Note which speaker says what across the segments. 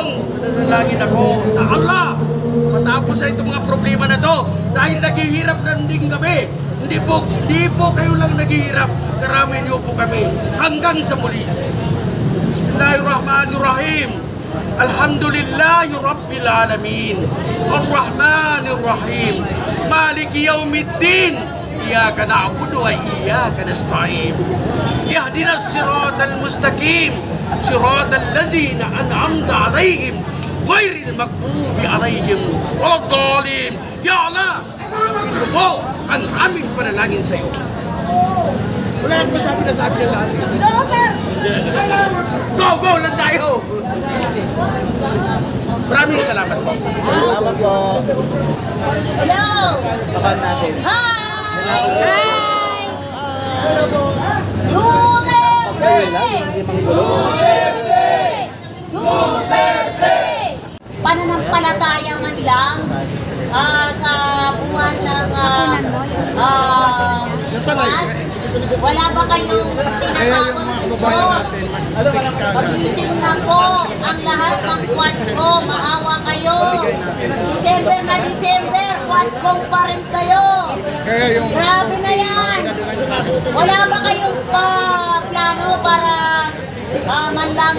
Speaker 1: Panginoong, nananalangin ako sa Allah matapos sa itong mga problema na to dahil naghihirap na ding kami. Hindi po kayo lang naghihirap, karami niyo po kami hanggang sa muli. Bismillahirrahmanirrahim. Alhamdulillahi Rabbil Alamin. Ar-Rahmanir-Rahim. Maliki Yawmiddin. Iyaka na'budu wa iyaka nasta'in. Ihdinas siratal mustaqim. Siratal ladzina an'amta 'alaihim ghairil maghdubi 'alaihim waladdallin. Ya Allah, ito po ang aming panalangin sa iyo. Wala nang masabi na sabi ng lahat. Go lang tayo. Maraming salamat po.
Speaker 2: Salamat po.
Speaker 3: Hello!
Speaker 2: Tapan natin.
Speaker 3: Hi! Duterte! Pananampalataya man lang sa buwan ng wala ba kayong tinatawag ng Diyos? Pagising na po ang lahat ng kwan ko, maawa kayo. December na December, kwan kong pa rin kayo. Grabe na yan. Wala ba kayong plano para man lang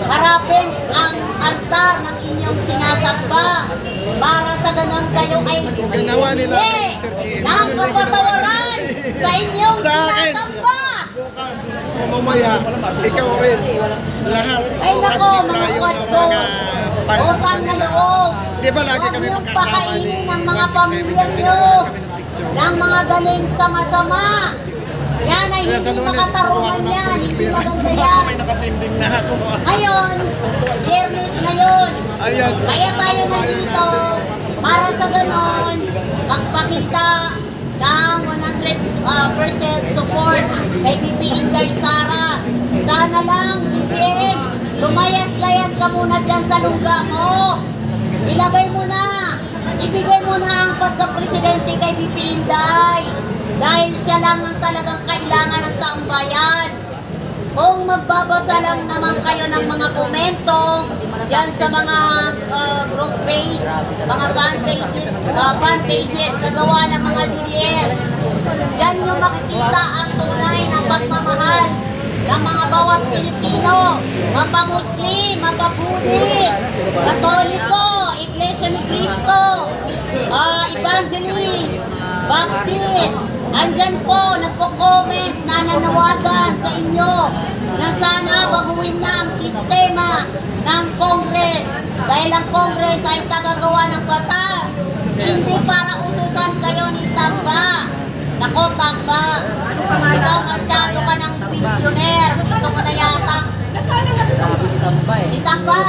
Speaker 3: harapin ang altar ng inyong sinasamba para sa ganon kayo ay hindi ng kapatawaran sa inyong sinasamba.
Speaker 2: Bukas o mamaya, ikaw rin, lahat.
Speaker 3: Ay nako, mga kwarto, utang na loob.
Speaker 2: Di ba lagi kami
Speaker 3: Huwag niyong
Speaker 2: magkasama
Speaker 3: pakainin ng mga pamilya niyo ng mga galing sama-sama. Yan ay hindi makatarungan yan, hindi maganda yan.
Speaker 2: May nakapinding na ako.
Speaker 3: Ngayon, Biyernes ngayon,
Speaker 2: Ayan.
Speaker 3: kaya tayo nandito para sa ganon, magpakita ng 100% support kay BP Inday Sara. Sana lang, BBM, lumayas-layas ka muna dyan sa lungga mo. Ilagay mo na, ibigay mo na ang pagka-presidente kay BP Inday. Dahil siya lang ang talagang kailangan ng taong bayan. Kung magbabasa lang naman kayo ng mga komento dyan sa mga group page, mga fan pages na gawa ng mga DDS, dyan nyo makikita ang tunay ng pagmamahal ng mga bawat Pilipino, mapa-Muslim, mapa-Buddhist, Katoliko, Iglesia ni Cristo, Evangelist, Baptist. Andyan po, nagko-comment, nananawagan sa inyo na sana baguhin na ang sistema ng Congress. Dahil ang Congress ay tagagawa ng batas. Hindi para utusan kayo ni Tamba. Nako, Tamba, ikaw masyado ka ng billionaire. Gusto ko na yata. Si Tamba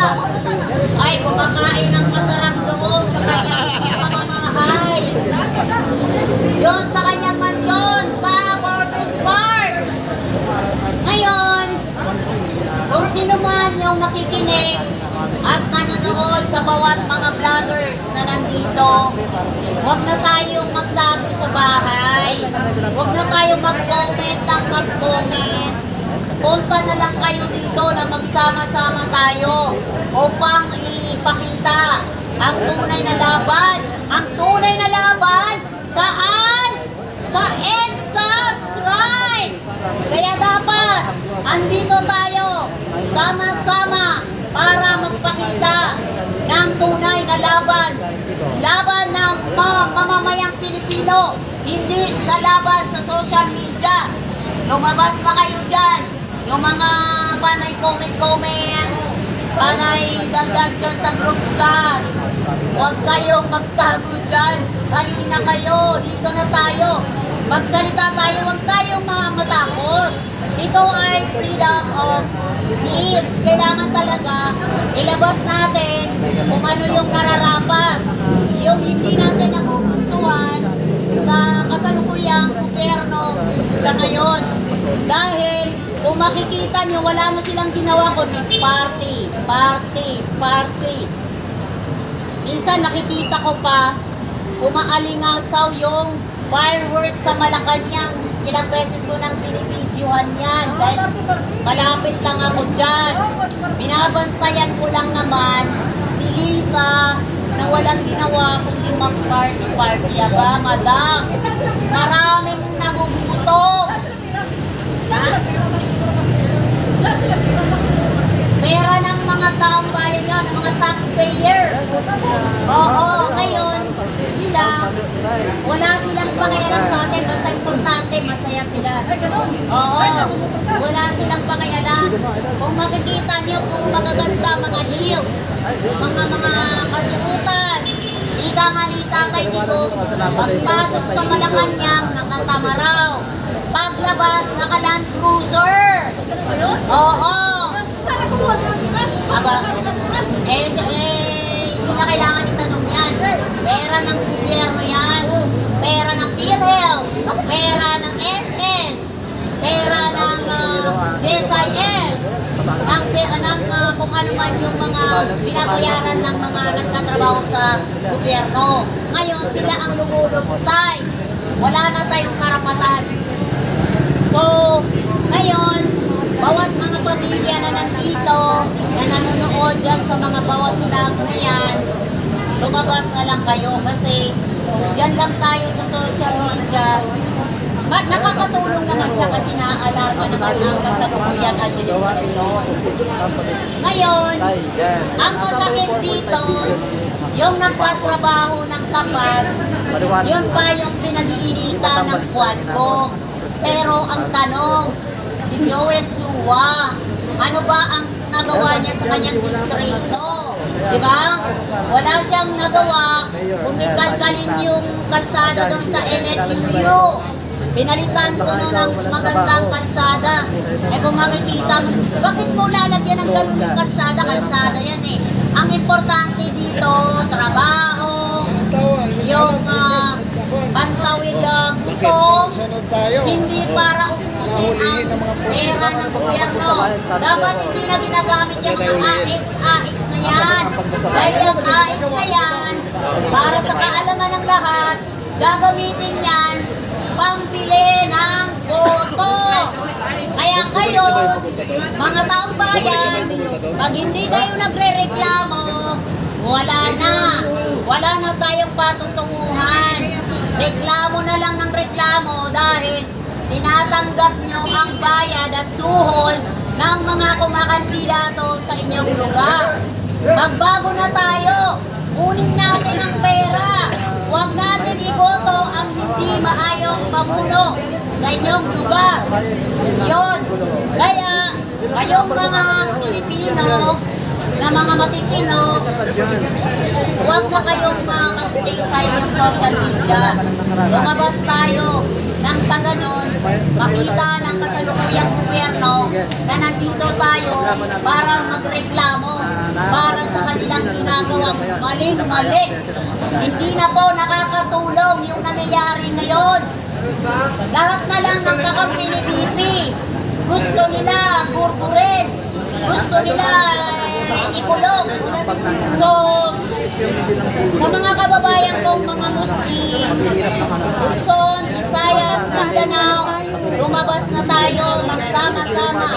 Speaker 3: ay kumakain ng masarap doon sa kanyang pamamahay. Doon sa kanyang mansyon sa Fortress Park. Ngayon, kung sino man yung nakikinig at nanonood sa bawat mga vloggers na nandito, huwag na tayong maglago sa bahay. Huwag na tayong mag-comment ng mag-comment. Punta na lang kayo dito na magsama-sama tayo upang ipakita ang tunay na laban. Ang tunay na laban saan? Sa EDSA's right! Kaya dapat andito tayo sama-sama para magpakita ng tunay na laban. Laban ng mga mamamayang Pilipino, hindi sa laban sa social media. Lumabas na kayo dyan. Yung mga panay comment-comment, panay dandan dyan sa group chat. Huwag kayong magtago dyan. Halina kayo, dito na tayo. Magsalita tayo, huwag tayong matakot. Ito ay freedom of speech. Kailangan talaga ilabas natin kung ano yung nararapat. Yung hindi natin nagugustuhan sa kasalukuyang gobyerno sa ngayon. Dahil kung makikita nyo, wala na silang ginawa kundi party. Minsan nakikita ko pa, umaalingasaw yung fireworks sa Malacanang. ilang beses ko nang binibidyohan yan dahil malapit lang ako dyan. Binabantayan ko lang naman si Lisa na walang ginawa kundi mag-party-party. Aba, madam, maraming nagugutom. Pera ng mga taong bayan yan, ng mga taxpayer. Oo, ngayon, sila, wala silang pakialam sa atin, basta importante, masaya sila. Oo, wala silang pakialam. Kung makikita niyo kung magaganda mga heels, mga kasuotan, ika nga ni Tatay Digong, pagpasok sa Malacanang, nakatamaraw. Paglabas, naka-Land Cruiser. Oo. Aba, hindi na kailangan itanong yan. Pera ng gobyerno yan. Pera ng PhilHealth. Pera ng SS. Pera ng JSIS. Ng kung ano man yung mga binabayaran ng mga nagtatrabaho sa gobyerno. Ngayon, sila ang lumulustay. Wala na tayong karapatan. So, ngayon, bawat mga pamilya na nandito, na nanonood dyan sa mga bawat vlog na yan, lumabas na lang kayo kasi dyan lang tayo sa social media. At nakakatulong naman siya kasi naaalarma naman ang kasalukuyang administrasyon. Ngayon, ang masakit dito, yung nagtatrabaho ng tapat, yun pa yung pinag-iinitan ng buwan ko. Pero ang tanong, si Joel Chua, ano ba ang nagawa niya sa kanyang distrito? Diba? Wala siyang nagawa, kundi kalkalin yung kalsada doon sa NLU. Pinalitan ko na ng magandang kalsada. Eh kung makikita mo, bakit mo lalagyan ng ganun yung kalsada? Kalsada yan eh. Ang importante dito, trabaho, yung pantawid ito, hindi para upusin ang pera ng gobyerno. Dapat hindi na ginagamit yung mga AX na yan. Dahil yung AX na yan, para sa kaalaman ng lahat, gagamitin yan pambili ng boto. Kaya kayo, mga taong bayan, pag hindi kayo nagre-reklamo, wala na. Wala na tayong patutunguhan. Reklamo na lang ng reklamo dahil tinatanggap nyo ang bayad at suhol ng mga kumakandidato sa inyong lugar. Magbago na tayo. Kunin natin ang pera. Huwag natin iboto ang hindi maayos pamuno sa inyong lugar. Yun. Kaya, kayong mga Pilipino na mga matitino, huwag na kayong mag-stay sa inyong social media. Lumabas tayo nang sa ganon, makita ng kasalukuyang gobyerno na nandito tayo para magreklamo para sa kanilang ginagawang maling-mali. Hindi na po nakakatulong yung nangyayari ngayon. Lahat na lang ng kakampi ni BP, gusto nila gurgurin, gusto nila ikulong. So, sa mga kababayan kong mga Muslim, Luzon, Visayas, Mindanao, lumabas na tayo, magsama-sama.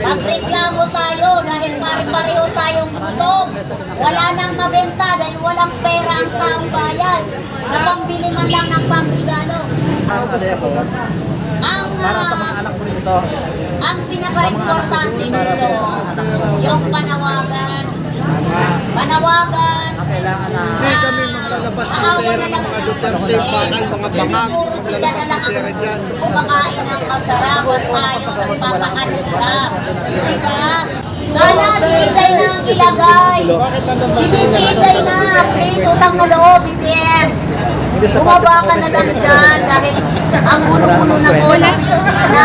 Speaker 3: Magreklamo tayo dahil pare-pareho tayong gutom. Wala nang mabenta dahil walang pera ang taong bayan. Napambili man lang ng pambigano. Ang pinaka-importante dito, yung panawagan.
Speaker 2: Hindi kami maglalabas ng pera ng mga Duterte, bakal, mga bangag, maglalabas ng pera dyan.
Speaker 3: Kumakain ng kasarapan tayo, nagpapakanila. Diba? Sana sinitay na ang ilagay.
Speaker 2: Bakit nandun ba si
Speaker 3: Sinitay na, please, utang na loob, BBM. Bumaba ka na lang dyan dahil ang ulo-ulo na po na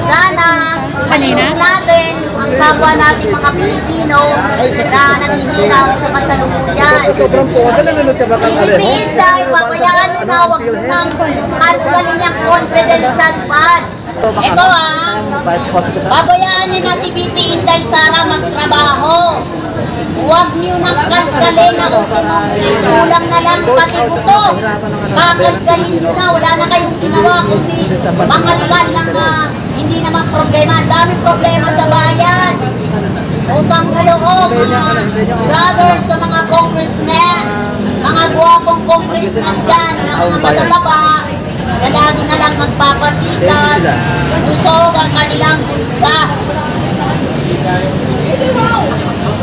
Speaker 3: sana paninin natin ang kapwa natin mga Pilipino na naghihirap sa kasalukuyan. Hindi dahil papayaan nyo na huwag nyo nang kalkalin niyang confidential fund. Ito pabayaan nyo na si BP Inday Sara magtrabaho. Huwag nyo nyo nang kalkalin na ultimong kulang na lang pati buto. Kakalkalin nyo na, wala na kayong ginawa kundi mangalkal ng hindi naman problema. Ang daming problema sa bayan. Utang na loob, mga brothers sa mga congressmen, mga guwapong congressmen dyan, na mga matataba, na lagi na lang magpapasikat, busog ang kanilang bulsa.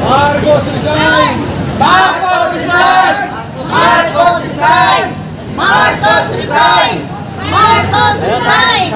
Speaker 2: Marcos resign!
Speaker 3: Marcos resign! Marcos resign! Marcos resign! Marcos resign!